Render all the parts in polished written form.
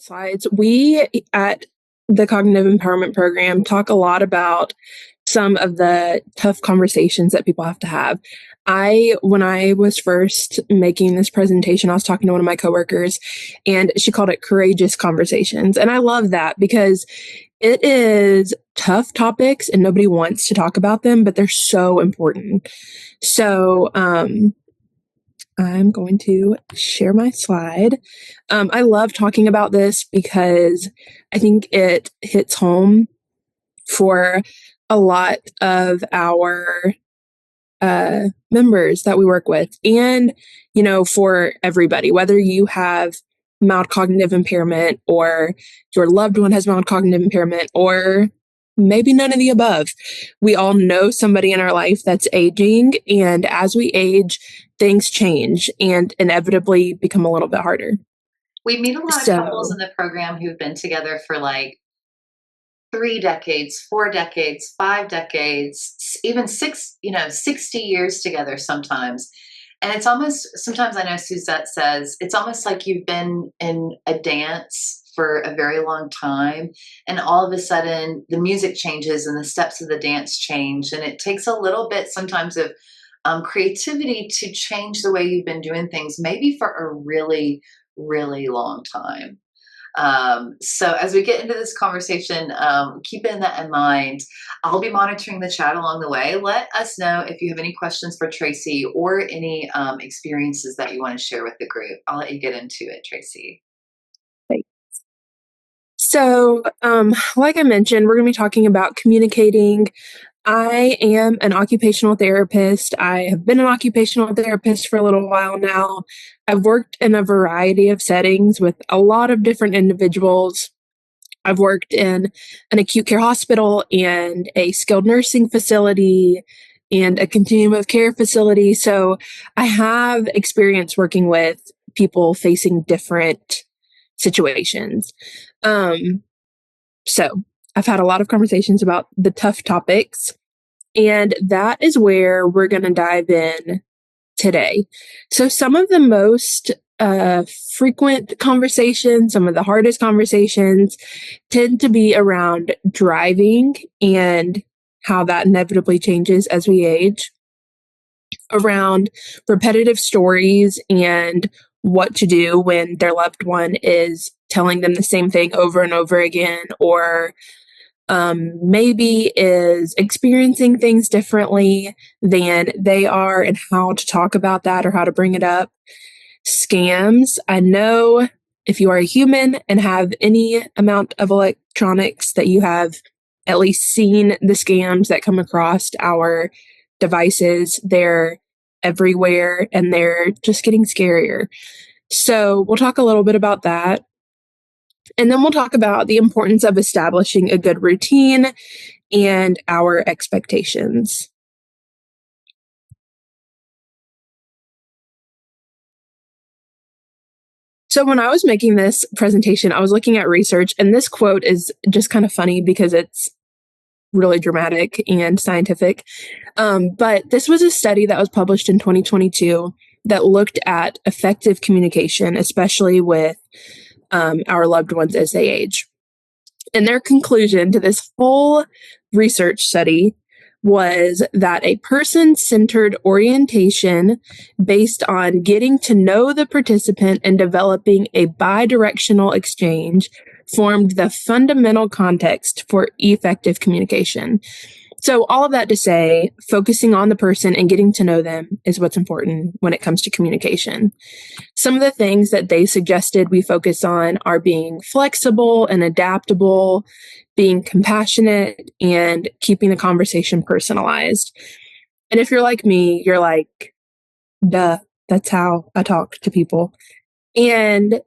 Slides. We at the Cognitive Empowerment Program talk a lot about some of the tough conversations that people have to have. When I was first making this presentation, I was talking to one of my coworkers and she called it courageous conversations. And I love that because it is tough topics and nobody wants to talk about them, but they're so important. So, I'm going to share my slide. I love talking about this because I think it hits home for a lot of our members that we work with, and for everybody, whether you have mild cognitive impairment or your loved one has mild cognitive impairment or maybe none of the above. We all know somebody in our life that's aging, and as we age, things change and inevitably become a little bit harder. We meet a lot of couples in the program who've been together for like 3 decades, 4 decades, 5 decades, even 60 years together sometimes. And it's almost, sometimes I know Suzette says, it's almost like you've been in a dance for a very long time. And all of a sudden the music changes and the steps of the dance change. And it takes a little bit sometimes of creativity to change the way you've been doing things, maybe for a really, really long time. So as we get into this conversation, keeping that in mind, I'll be monitoring the chat along the way. Let us know if you have any questions for Tracy or any experiences that you want to share with the group. I'll let you get into it, Tracy. So, like I mentioned, we're going to be talking about communicating. I am an occupational therapist. I have been an occupational therapist for a little while now. I've worked in a variety of settings with a lot of different individuals. I've worked in an acute care hospital and a skilled nursing facility and a continuum of care facility. So I have experience working with people facing different situations. So I've had a lot of conversations about the tough topics, and that is where we're going to dive in today. So some of the most frequent conversations, some of the hardest conversations tend to be around driving and how that inevitably changes as we age, around repetitive stories and what to do when their loved one is telling them the same thing over and over again, or maybe is experiencing things differently than they are, and how to talk about that or how to bring it up. Scams. I know if you are a human and have any amount of electronics that you have at least seen the scams that come across our devices. They're everywhere and they're just getting scarier. So we'll talk a little bit about that. And then we'll talk about the importance of establishing a good routine and our expectations. So when I was making this presentation, I was looking at research, and this quote is just kind of funny because it's really dramatic and scientific. But this was a study that was published in 2022 that looked at effective communication, especially with our loved ones as they age. And their conclusion to this whole research study was that a person-centered orientation based on getting to know the participant and developing a bidirectional exchange formed the fundamental context for effective communication. So all of that to say, focusing on the person and getting to know them is what's important when it comes to communication. Some of the things that they suggested we focus on are being flexible and adaptable, being compassionate, and keeping the conversation personalized. And if you're like me, you're like, duh, that's how I talk to people. And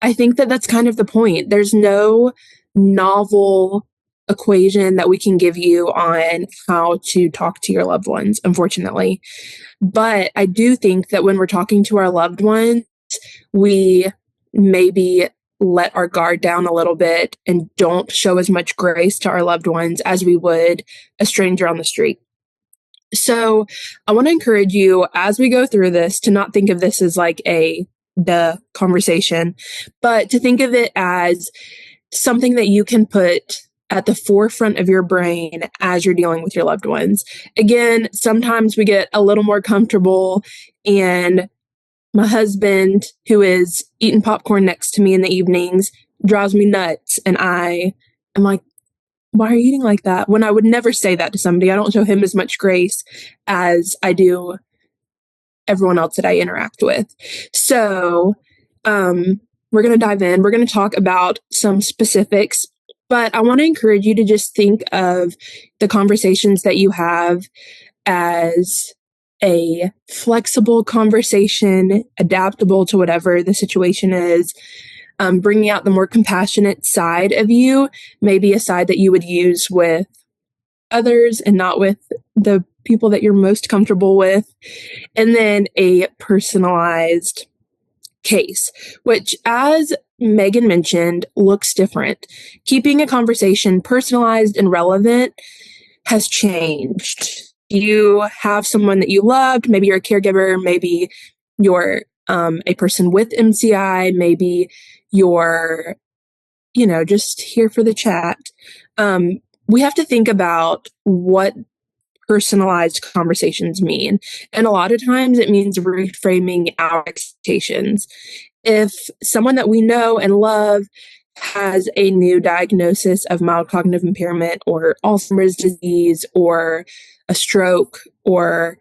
I think that that's kind of the point. There's no novel equation that we can give you on how to talk to your loved ones, unfortunately. But I do think that when we're talking to our loved ones, we maybe let our guard down a little bit and don't show as much grace to our loved ones as we would a stranger on the street. So I want to encourage you as we go through this to not think of this as like a the conversation, but to think of it as something that you can put at the forefront of your brain as you're dealing with your loved ones. Again, sometimes we get a little more comfortable, and my husband, who is eating popcorn next to me in the evenings, drives me nuts. And I am like, why are you eating like that? When I would never say that to somebody. I don't show him as much grace as I do everyone else that I interact with. So, we're going to dive in. We're going to talk about some specifics, but I want to encourage you to just think of the conversations that you have as a flexible conversation, adaptable to whatever the situation is, bringing out the more compassionate side of you, maybe a side that you would use with others and not with the people that you're most comfortable with, and then a personalized case, which, as Megan mentioned, looks different. Keeping a conversation personalized and relevant has changed. You have someone that you loved, maybe you're a caregiver, maybe you're a person with MCI, maybe you're, just here for the chat. We have to think about what personalized conversations mean. And a lot of times it means reframing our expectations. If someone that we know and love has a new diagnosis of mild cognitive impairment or Alzheimer's disease or a stroke or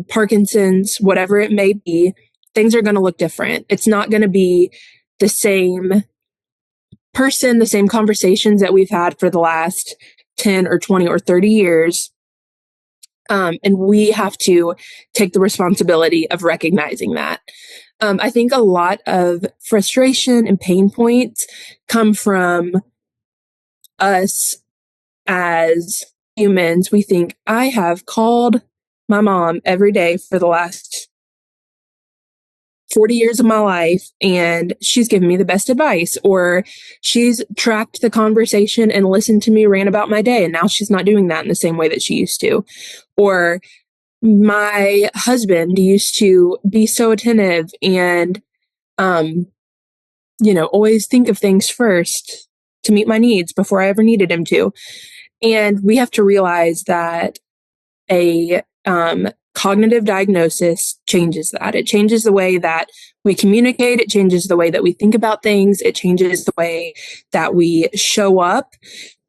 Parkinson's, whatever it may be, things are going to look different. It's not going to be the same person, the same conversations that we've had for the last 10 or 20 or 30 years. And we have to take the responsibility of recognizing that. I think a lot of frustration and pain points come from us as humans. We think, I have called my mom every day for the last 40 years of my life, and she's given me the best advice, or she's tracked the conversation and listened to me rant about my day, and now she's not doing that in the same way that she used to. Or my husband used to be so attentive and, always think of things first to meet my needs before I ever needed him to. And we have to realize that a cognitive diagnosis changes that. It changes the way that we communicate. It changes the way that we think about things. It changes the way that we show up.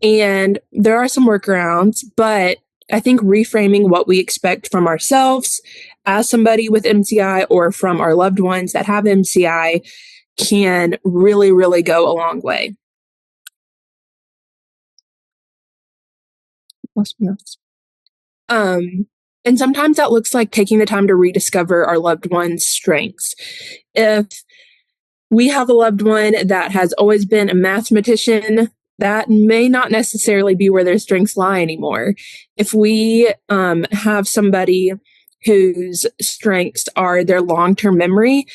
And there are some workarounds, but I think reframing what we expect from ourselves as somebody with MCI or from our loved ones that have MCI can really, really go a long way. And sometimes that looks like taking the time to rediscover our loved one's strengths. If we have a loved one that has always been a mathematician, that may not necessarily be where their strengths lie anymore. If we have somebody whose strengths are their long-term memory,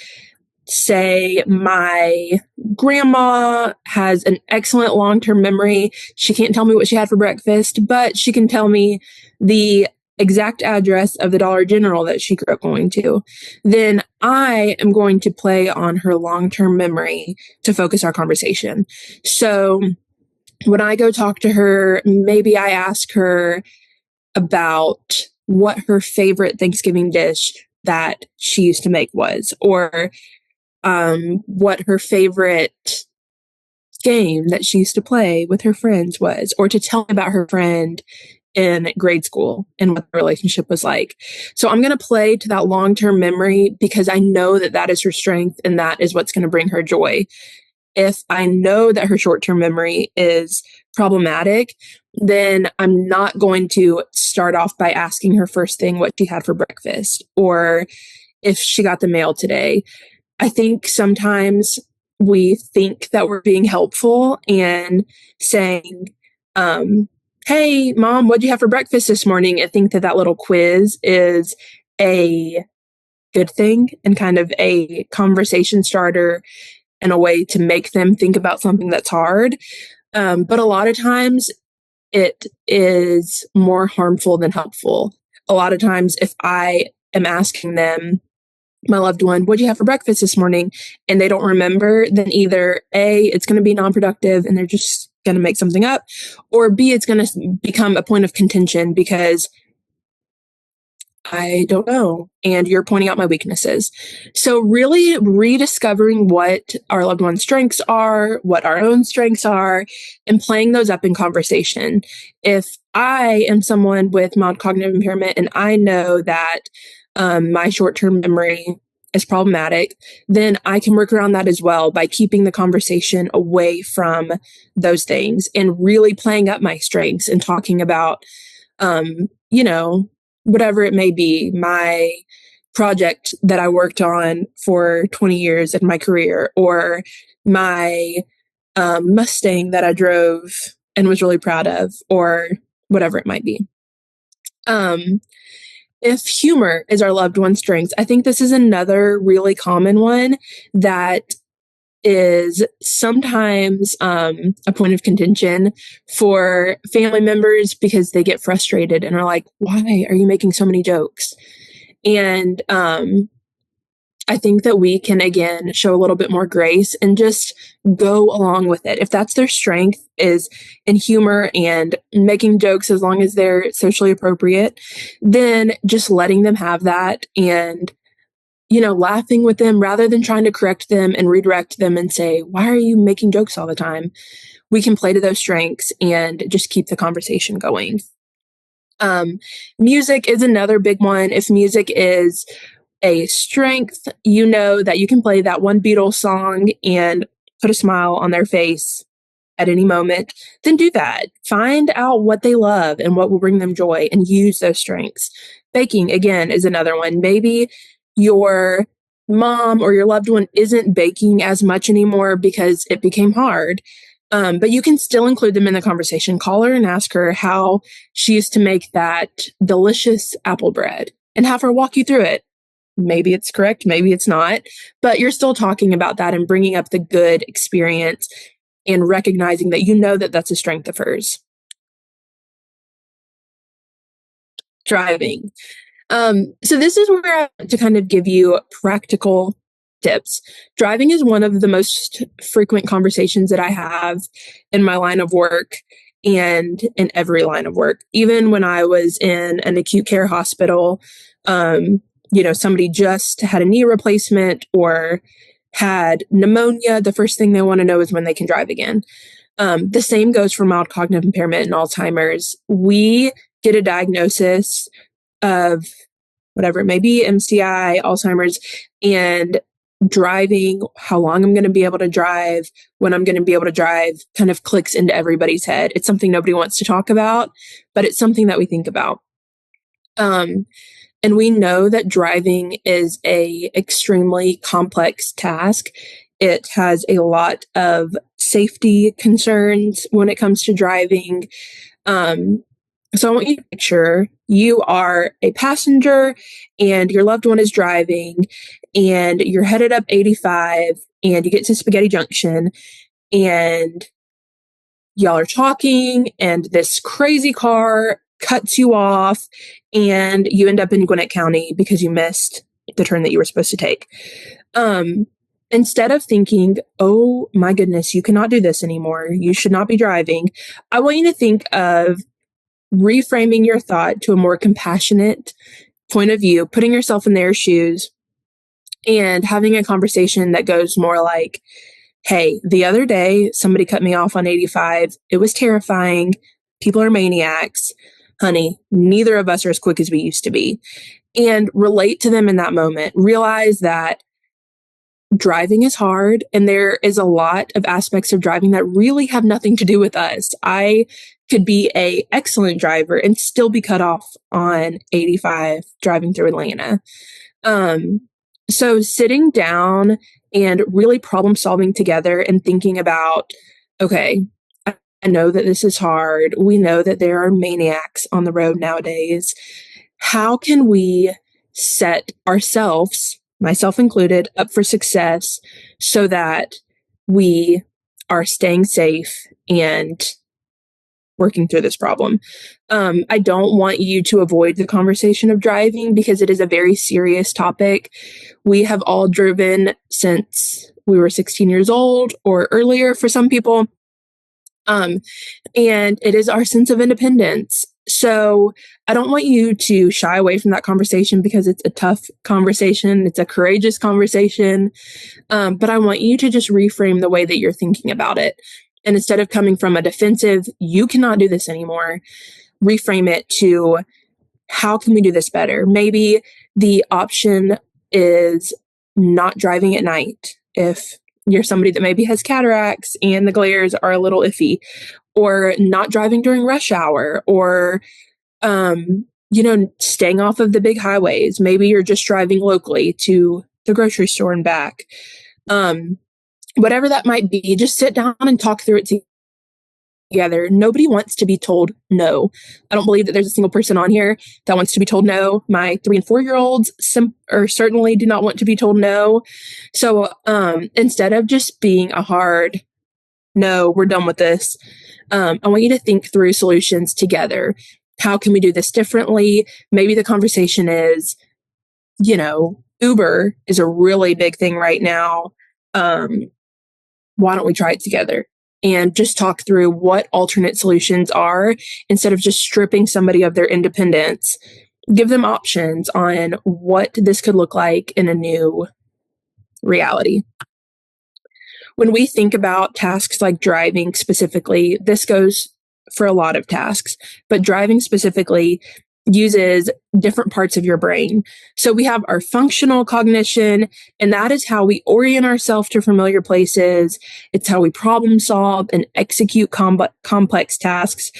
say my grandma has an excellent long-term memory. She can't tell me what she had for breakfast, but she can tell me the exact address of the Dollar General that she grew up going to. Then I am going to play on her long-term memory to focus our conversation. So when I go talk to her, maybe I ask her about what her favorite Thanksgiving dish that she used to make was, or what her favorite game that she used to play with her friends was, or to tell me about her friend in grade school and what the relationship was like. So I'm going to play to that long-term memory because I know that that is her strength and that is what's going to bring her joy. If I know that her short-term memory is problematic, then I'm not going to start off by asking her first thing what she had for breakfast or if she got the mail today. I think sometimes we think that we're being helpful and saying, hey, Mom, what'd you have for breakfast this morning? I think that that little quiz is a good thing and kind of a conversation starter and a way to make them think about something that's hard. But a lot of times it is more harmful than helpful. A lot of times if I am asking them, my loved one, what'd you have for breakfast this morning? And they don't remember, then either A, it's going to be non-productive and they're just going to make something up, or B, it's going to become a point of contention because I don't know, and you're pointing out my weaknesses. So really rediscovering what our loved one's strengths are, what our own strengths are, and playing those up in conversation. If I am someone with mild cognitive impairment and I know that my short-term memory is problematic, then I can work around that as well by keeping the conversation away from those things and really playing up my strengths and talking about, you know, whatever it may be, my project that I worked on for 20 years in my career, or my Mustang that I drove and was really proud of, or whatever it might be. If humor is our loved one's strengths, I think this is another really common one that is sometimes a point of contention for family members because they get frustrated and are like, why are you making so many jokes? And I think that we can, again, show a little bit more grace and just go along with it. If that's their strength, is in humor and making jokes as long as they're socially appropriate, then just letting them have that and laughing with them rather than trying to correct them and redirect them and say, why are you making jokes all the time? We can play to those strengths and just keep the conversation going. Music is another big one. If music is a strength, you know that you can play that one Beatles song and put a smile on their face at any moment, then do that. Find out what they love and what will bring them joy and use those strengths. Baking, again, is another one. Maybe your mom or your loved one isn't baking as much anymore because it became hard. But you can still include them in the conversation. Call her and ask her how she used to make that delicious apple bread and have her walk you through it. Maybe it's correct, maybe it's not, but you're still talking about that and bringing up the good experience and recognizing that that that's a strength of hers. Driving. So this is where I want to kind of give you practical tips. Driving is one of the most frequent conversations that I have in my line of work and in every line of work. Even when I was in an acute care hospital, somebody just had a knee replacement or had pneumonia, the first thing they want to know is when they can drive again. The same goes for mild cognitive impairment and Alzheimer's. We get a diagnosis of whatever it may be, MCI, Alzheimer's, and driving, how long I'm going to be able to drive, when I'm going to be able to drive, kind of clicks into everybody's head. It's something nobody wants to talk about, but it's something that we think about. And we know that driving is a extremely complex task. It has a lot of safety concerns when it comes to driving. So I want you to picture you are a passenger and your loved one is driving and you're headed up 85 and you get to Spaghetti Junction and y'all are talking and this crazy car cuts you off and you end up in Gwinnett County because you missed the turn that you were supposed to take. Instead of thinking, oh my goodness, you cannot do this anymore, you should not be driving, I want you to think of reframing your thought to a more compassionate point of view, putting yourself in their shoes and having a conversation that goes more like, hey, the other day, somebody cut me off on 85. It was terrifying. People are maniacs. Honey, neither of us are as quick as we used to be. And relate to them in that moment. Realize that driving is hard and there is a lot of aspects of driving that really have nothing to do with us. I could be an excellent driver and still be cut off on 85 driving through Atlanta. So sitting down and really problem solving together and thinking about, okay, I know that this is hard. We know that there are maniacs on the road nowadays. How can we set ourselves, myself included, up for success so that we are staying safe and working through this problem. I don't want you to avoid the conversation of driving because it is a very serious topic. We have all driven since we were 16 years old or earlier for some people. And it is our sense of independence. So I don't want you to shy away from that conversation because it's a tough conversation. It's a courageous conversation. But I want you to just reframe the way that you're thinking about it. And instead of coming from a defensive, you cannot do this anymore, reframe it to, how can we do this better? Maybe the option is not driving at night if you're somebody that maybe has cataracts and the glares are a little iffy, or not driving during rush hour, or, staying off of the big highways. Maybe you're just driving locally to the grocery store and back. Whatever that might be, just sit down and talk through it together. Nobody wants to be told no. I don't believe that there's a single person on here that wants to be told no. My 3 and 4-year-olds certainly do not want to be told no. So instead of just being a hard no, we're done with this, I want you to think through solutions together. How can we do this differently? Maybe the conversation is, Uber is a really big thing right now. Why don't we try it together? And just talk through what alternate solutions are instead of just stripping somebody of their independence. Give them options on what this could look like in a new reality. When we think about tasks like driving specifically, this goes for a lot of tasks, but driving specifically uses different parts of your brain. So we have our functional cognition, and that is how we orient ourselves to familiar places. It's how we problem solve and execute complex tasks.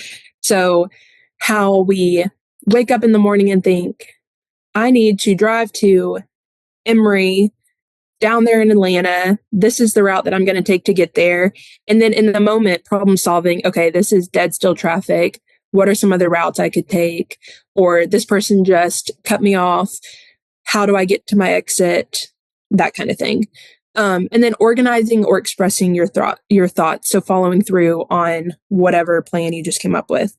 So how we wake up in the morning and think, I need to drive to Emory down there in Atlanta. This is the route that I'm going to take to get there. And then in the moment, problem solving, okay, this is dead still traffic. What are some other routes I could take? Or this person just cut me off. How do I get to my exit? That kind of thing. And then organizing or expressing your thoughts. So following through on whatever plan you just came up with.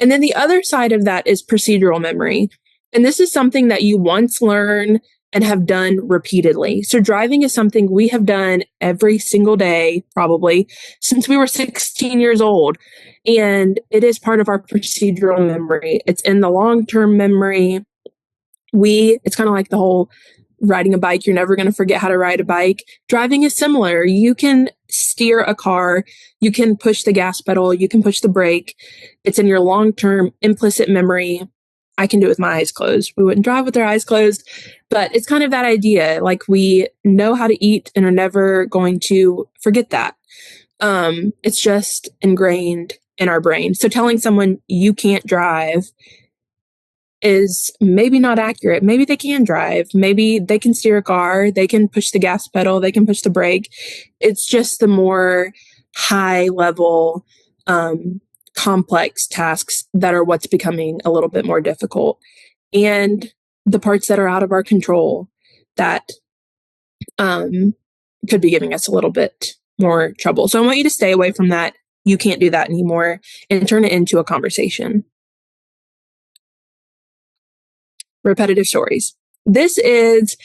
And then the other side of that is procedural memory. And this is something that you once learn and have done repeatedly. So driving is something we have done every single day, probably since we were 16 years old. And it is part of our procedural memory. It's in the long-term memory. It's kind of like the whole riding a bike. You're never going to forget how to ride a bike. Driving is similar. You can steer a car. You can push the gas pedal. You can push the brake. It's in your long-term implicit memory. I can do it with my eyes closed. We wouldn't drive with our eyes closed, but it's kind of that idea. Like, we know how to eat and are never going to forget that. It's just ingrained in our brain. So telling someone you can't drive is maybe not accurate. Maybe they can drive. Maybe they can steer a car. They can push the gas pedal. They can push the brake. It's just the more high level, complex tasks that are what's becoming a little bit more difficult, and the parts that are out of our control that could be giving us a little bit more trouble. So I want you to stay away from that. You can't do that anymore, and turn it into a conversation. Repetitive stories. This is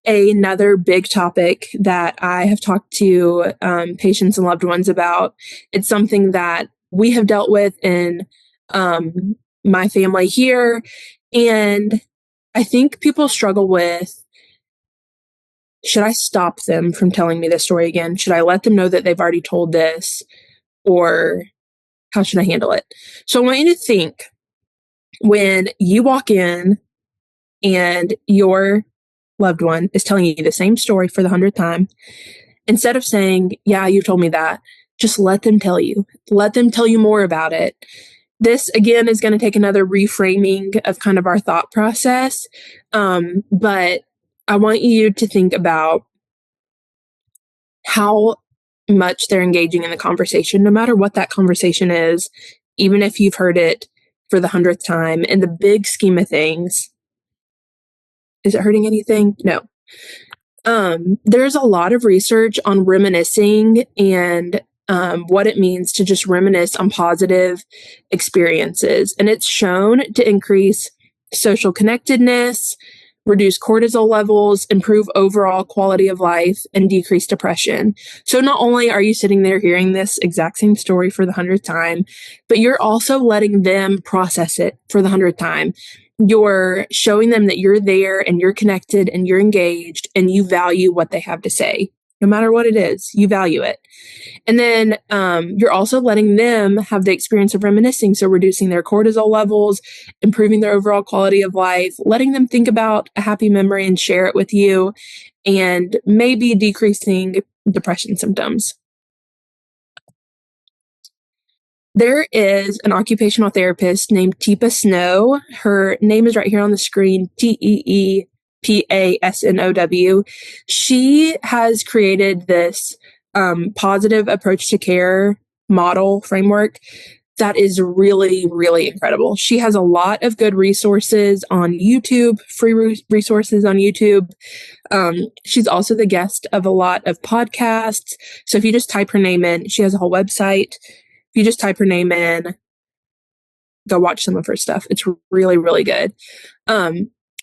another big topic that I have talked to patients and loved ones about. It's something that we have dealt with in my family here. And I think people struggle with, should I stop them from telling me this story again? Should I let them know that they've already told this? Or how should I handle it? So I want you to think, when you walk in and your loved one is telling you the same story for the 100th time, instead of saying, yeah, you told me that, just let them tell you. Let them tell you more about it. This, again, is going to take another reframing of kind of our thought process. But I want you to think about how much they're engaging in the conversation, no matter what that conversation is, even if you've heard it for the 100th time. In the big scheme of things, is it hurting anything? No. There's a lot of research on reminiscing and what it means to just reminisce on positive experiences. And it's shown to increase social connectedness, reduce cortisol levels, improve overall quality of life, and decrease depression. So not only are you sitting there hearing this exact same story for the 100th time, but you're also letting them process it for the 100th time. You're showing them that you're there and you're connected and you're engaged and you value what they have to say. No matter what it is, you value it. And then you're also letting them have the experience of reminiscing. So reducing their cortisol levels, improving their overall quality of life, letting them think about a happy memory and share it with you, and maybe decreasing depression symptoms. There is an occupational therapist named Teepa Snow. Her name is right here on the screen, Teepasnow. She has created this positive approach to care model framework that is really, really incredible. She has a lot of good resources on YouTube, free resources on YouTube. She's also the guest of a lot of podcasts. So if you just type her name in, she has a whole website. If you just type her name in, go watch some of her stuff. It's really, really good.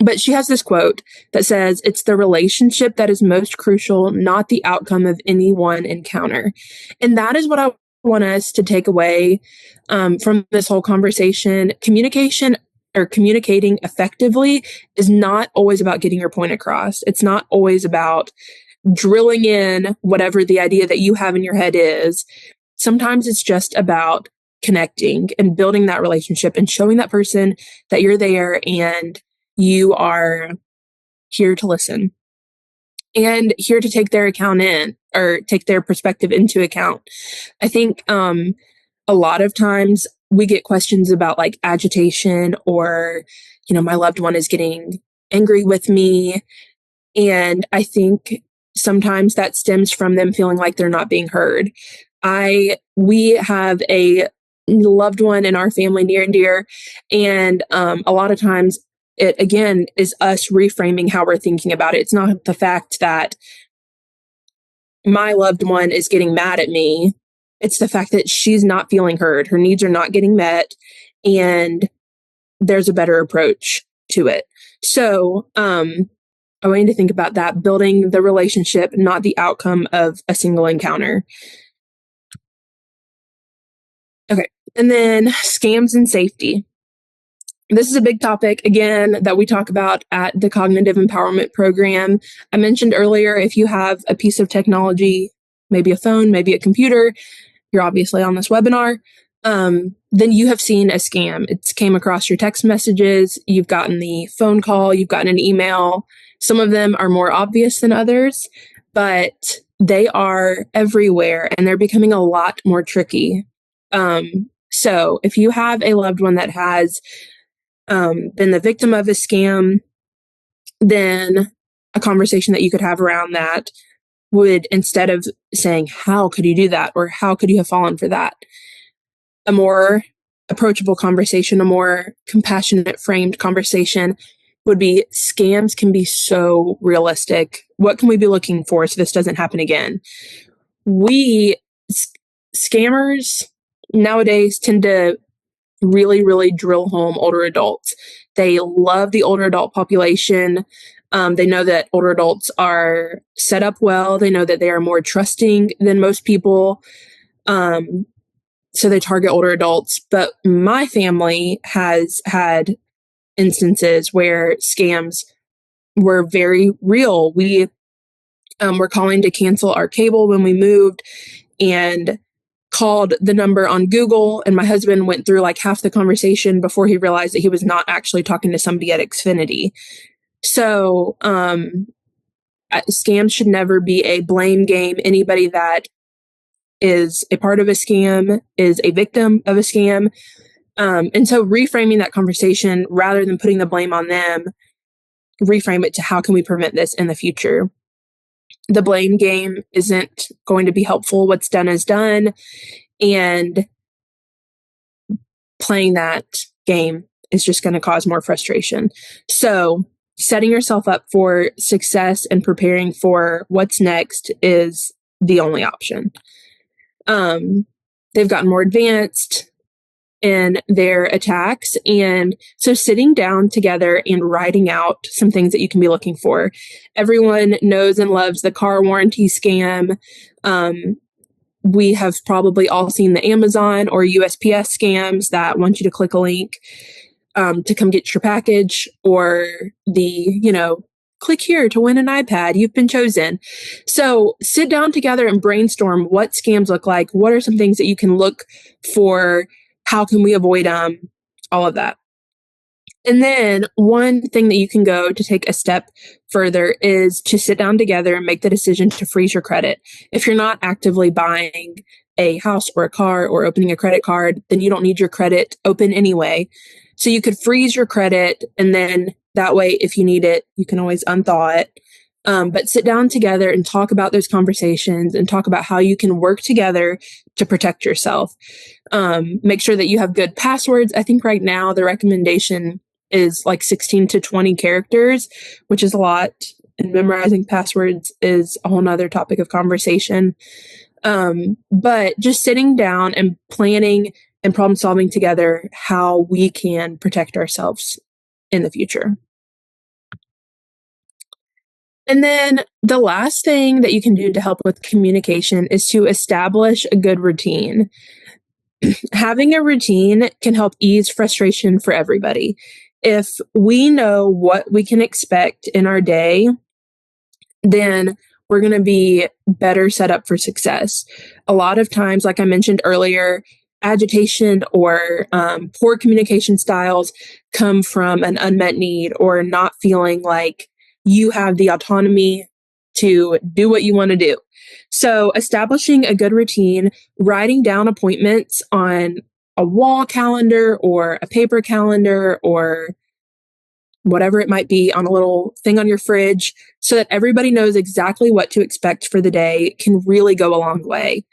But she has this quote that says, "It's the relationship that is most crucial, not the outcome of any one encounter." And that is what I want us to take away from this whole conversation. Communication or communicating effectively is not always about getting your point across. It's not always about drilling in whatever the idea that you have in your head is. Sometimes it's just about connecting and building that relationship and showing that person that you're there and you are here to listen and here to take their account in or take their perspective into account. I think a lot of times we get questions about like agitation or, my loved one is getting angry with me. And I think sometimes that stems from them feeling like they're not being heard. We have a loved one in our family near and dear. And a lot of times it, again, is us reframing how we're thinking about it. It's not the fact that my loved one is getting mad at me. It's the fact that she's not feeling heard. Her needs are not getting met. And there's a better approach to it. So I want you to think about that, building the relationship, not the outcome of a single encounter. Okay. And then scams and safety. This is a big topic, again, that we talk about at the Cognitive Empowerment Program. I mentioned earlier, if you have a piece of technology, maybe a phone, maybe a computer, you're obviously on this webinar, then you have seen a scam. It's came across your text messages, you've gotten the phone call, you've gotten an email. Some of them are more obvious than others, but they are everywhere and they're becoming a lot more tricky. So if you have a loved one that has been the victim of a scam, then a conversation that you could have around that would, instead of saying, "How could you do that?" or "How could you have fallen for that?" a more approachable conversation, a more compassionate framed conversation would be, "Scams can be so realistic. What can we be looking for so this doesn't happen again?" Scammers nowadays tend to really, really drill home older adults. They love the older adult population. They know that older adults are set up well. They know that they are more trusting than most people. So they target older adults. But my family has had instances where scams were very real. We were calling to cancel our cable when we moved and called the number on Google, and my husband went through like half the conversation before he realized that he was not actually talking to somebody at Xfinity. So scams should never be a blame game. Anybody that is a part of a scam is a victim of a scam. And so reframing that conversation, rather than putting the blame on them, reframe it to, how can we prevent this in the future? The blame game isn't going to be helpful. What's done is done. And playing that game is just going to cause more frustration. So setting yourself up for success and preparing for what's next is the only option. They've gotten more advanced in their attacks. And so sitting down together and writing out some things that you can be looking for. Everyone knows and loves the car warranty scam. We have probably all seen the Amazon or USPS scams that want you to click a link to come get your package, or click here to win an iPad. You've been chosen. So sit down together and brainstorm what scams look like. What are some things that you can look for? How can we avoid them? All of that. And then one thing that you can go to take a step further is to sit down together and make the decision to freeze your credit. If you're not actively buying a house or a car or opening a credit card, then you don't need your credit open anyway. So you could freeze your credit, and then that way, if you need it, you can always unthaw it. But sit down together and talk about those conversations and talk about how you can work together to protect yourself. Make sure that you have good passwords. I think right now the recommendation is like 16 to 20 characters, which is a lot. And memorizing passwords is a whole nother topic of conversation. But just sitting down and planning and problem solving together how we can protect ourselves in the future. And then the last thing that you can do to help with communication is to establish a good routine. Having a routine can help ease frustration for everybody. If we know what we can expect in our day, then we're going to be better set up for success. A lot of times, like I mentioned earlier, agitation or poor communication styles come from an unmet need or not feeling like you have the autonomy to do what you want to do. So establishing a good routine, writing down appointments on a wall calendar or a paper calendar or whatever it might be on a little thing on your fridge so that everybody knows exactly what to expect for the day can really go a long way.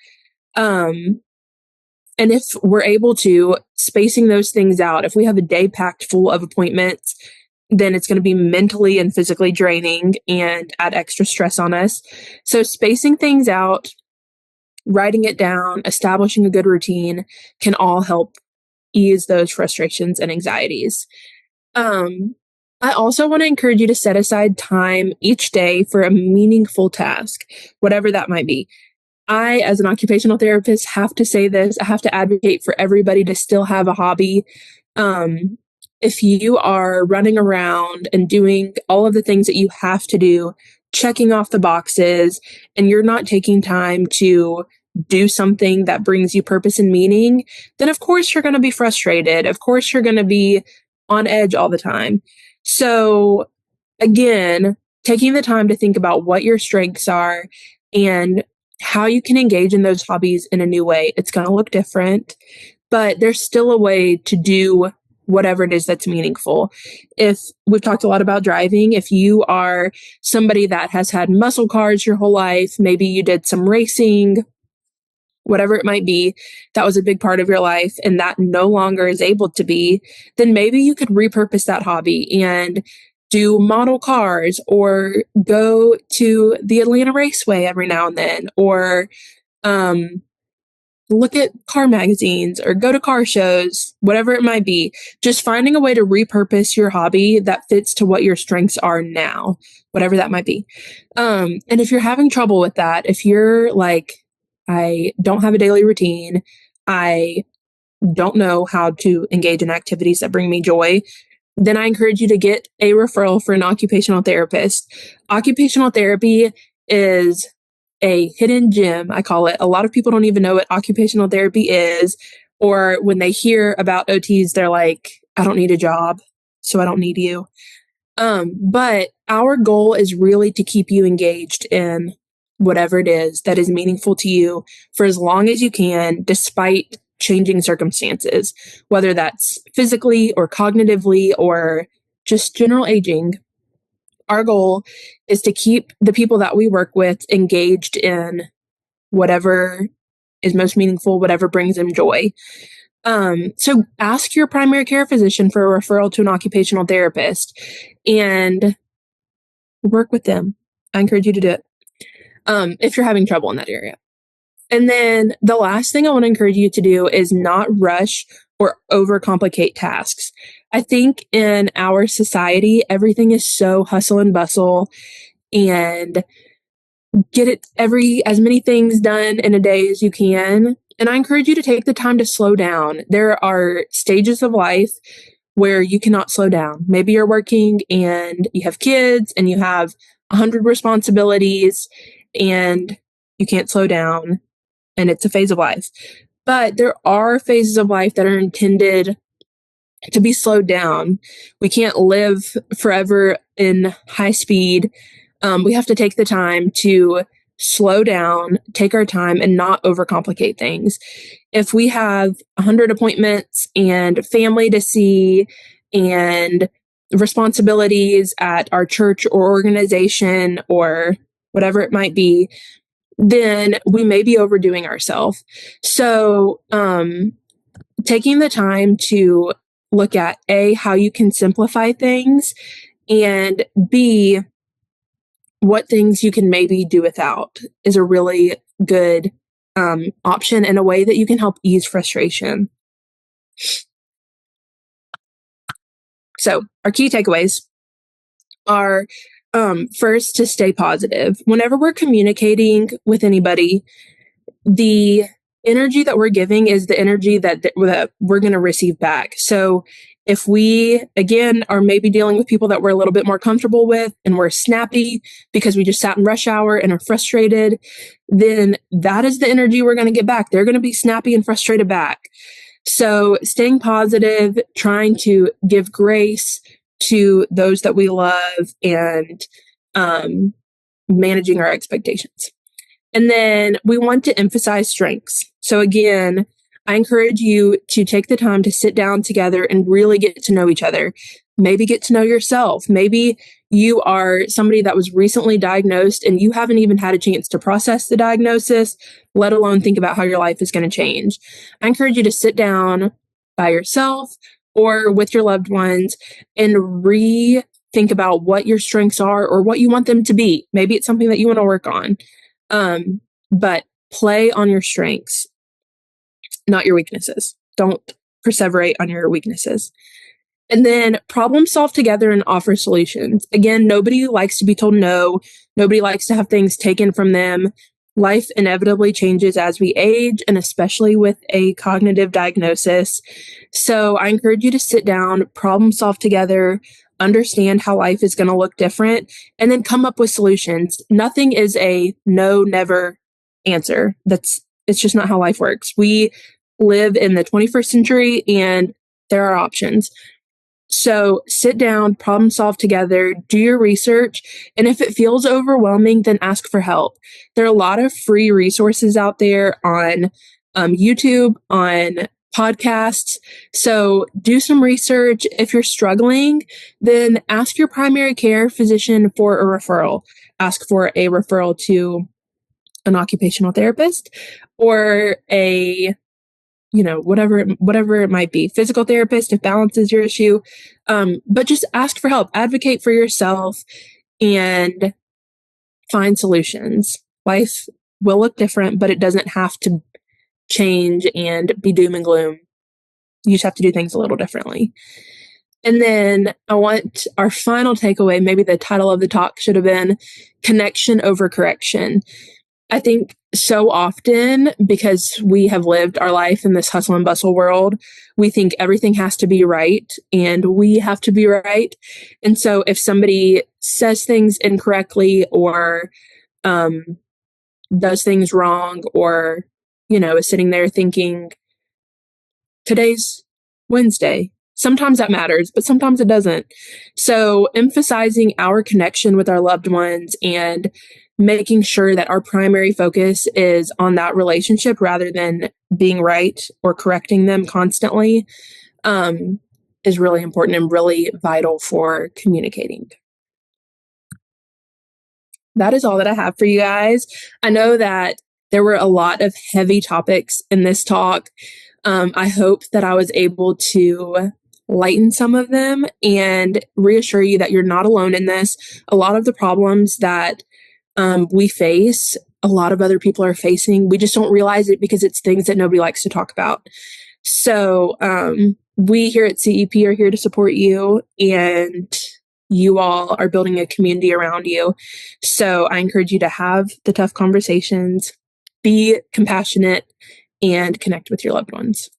And if we're able to, spacing those things out, if we have a day packed full of appointments, then it's going to be mentally and physically draining and add extra stress on us. So spacing things out, writing it down, establishing a good routine can all help ease those frustrations and anxieties. I also want to encourage you to set aside time each day for a meaningful task, whatever that might be. I, as an occupational therapist, have to say this. I have to advocate for everybody to still have a hobby. If you are running around and doing all of the things that you have to do, checking off the boxes, and you're not taking time to do something that brings you purpose and meaning, then of course you're going to be frustrated. Of course you're going to be on edge all the time. So again, taking the time to think about what your strengths are and how you can engage in those hobbies in a new way. It's going to look different, but there's still a way to do whatever it is that's meaningful. If we've talked a lot about driving, if you are somebody that has had muscle cars your whole life, maybe you did some racing, whatever it might be, that was a big part of your life and that no longer is able to be, then maybe you could repurpose that hobby and do model cars or go to the Atlanta Raceway every now and then, or look at car magazines or go to car shows, whatever it might be. Just finding a way to repurpose your hobby that fits to what your strengths are now, whatever that might be. And if you're having trouble with that, if you're like, I don't have a daily routine, I don't know how to engage in activities that bring me joy, then I encourage you to get a referral for an occupational therapist. Occupational therapy is a hidden gem, I call it. A lot of people don't even know what occupational therapy is, or when they hear about OTs, they're like, I don't need a job, so I don't need you. But our goal is really to keep you engaged in whatever it is that is meaningful to you for as long as you can, despite changing circumstances, whether that's physically or cognitively or just general aging. Our goal is to keep the people that we work with engaged in whatever is most meaningful, whatever brings them joy. So ask your primary care physician for a referral to an occupational therapist and work with them. I encourage you to do it if you're having trouble in that area. And then the last thing I want to encourage you to do is not rush or overcomplicate tasks. I think in our society, everything is so hustle and bustle and get it as many things done in a day as you can. And I encourage you to take the time to slow down. There are stages of life where you cannot slow down. Maybe you're working and you have kids and you have 100 responsibilities and you can't slow down, and it's a phase of life. But there are phases of life that are intended to be slowed down. We can't live forever in high speed. We have to take the time to slow down, take our time, and not overcomplicate things. If we have 100 appointments and family to see and responsibilities at our church or organization or whatever it might be, then we may be overdoing ourselves. So, taking the time to look at A, how you can simplify things, and B, what things you can maybe do without is a really good option and a way that you can help ease frustration. So, our key takeaways are first, to stay positive. Whenever we're communicating with anybody, the energy that we're giving is the energy that we're going to receive back. So if we, again, are maybe dealing with people that we're a little bit more comfortable with and we're snappy because we just sat in rush hour and are frustrated, then that is the energy we're going to get back. They're going to be snappy and frustrated back. So staying positive, trying to give grace to those that we love, and managing our expectations. And then we want to emphasize strengths. So again, I encourage you to take the time to sit down together and really get to know each other. Maybe get to know yourself. Maybe you are somebody that was recently diagnosed and you haven't even had a chance to process the diagnosis, let alone think about how your life is going to change. I encourage you to sit down by yourself or with your loved ones and think about what your strengths are or what you want them to be. Maybe it's something that you want to work on. But play on your strengths, not your weaknesses. Don't perseverate on your weaknesses. And then problem solve together and offer solutions. Again, nobody likes to be told no. Nobody likes to have things taken from them. Life inevitably changes as we age, and especially with a cognitive diagnosis. So I encourage you to sit down, problem solve together, understand how life is going to look different, and then come up with solutions. Nothing is a no, never answer. It's just not how life works. We live in the 21st century and there are options. So sit down, problem solve together, do your research. And if it feels overwhelming, then ask for help. There are a lot of free resources out there on YouTube, on podcasts. So do some research. If you're struggling, then ask your primary care physician for a referral. Ask for a referral to an occupational therapist or whatever it might be, physical therapist, if balance is your issue. But just ask for help, advocate for yourself, and find solutions. Life will look different, but it doesn't have to change and be doom and gloom. You just have to do things a little differently. And then I want our final takeaway, maybe the title of the talk should have been connection over correction. I think so often, because we have lived our life in this hustle and bustle world, we think everything has to be right and we have to be right. And so if somebody says things incorrectly or does things wrong, or, is sitting there thinking, today's Wednesday, sometimes that matters, but sometimes it doesn't. So emphasizing our connection with our loved ones and making sure that our primary focus is on that relationship rather than being right or correcting them constantly is really important and really vital for communicating. That is all that I have for you guys. I know that there were a lot of heavy topics in this talk. I hope that I was able to lighten some of them and reassure you that you're not alone in this. A lot of the problems that we face a lot of other people are facing. We just don't realize it because it's things that nobody likes to talk about. So we here at CEP are here to support you, and you all are building a community around you. So I encourage you to have the tough conversations, be compassionate, and connect with your loved ones.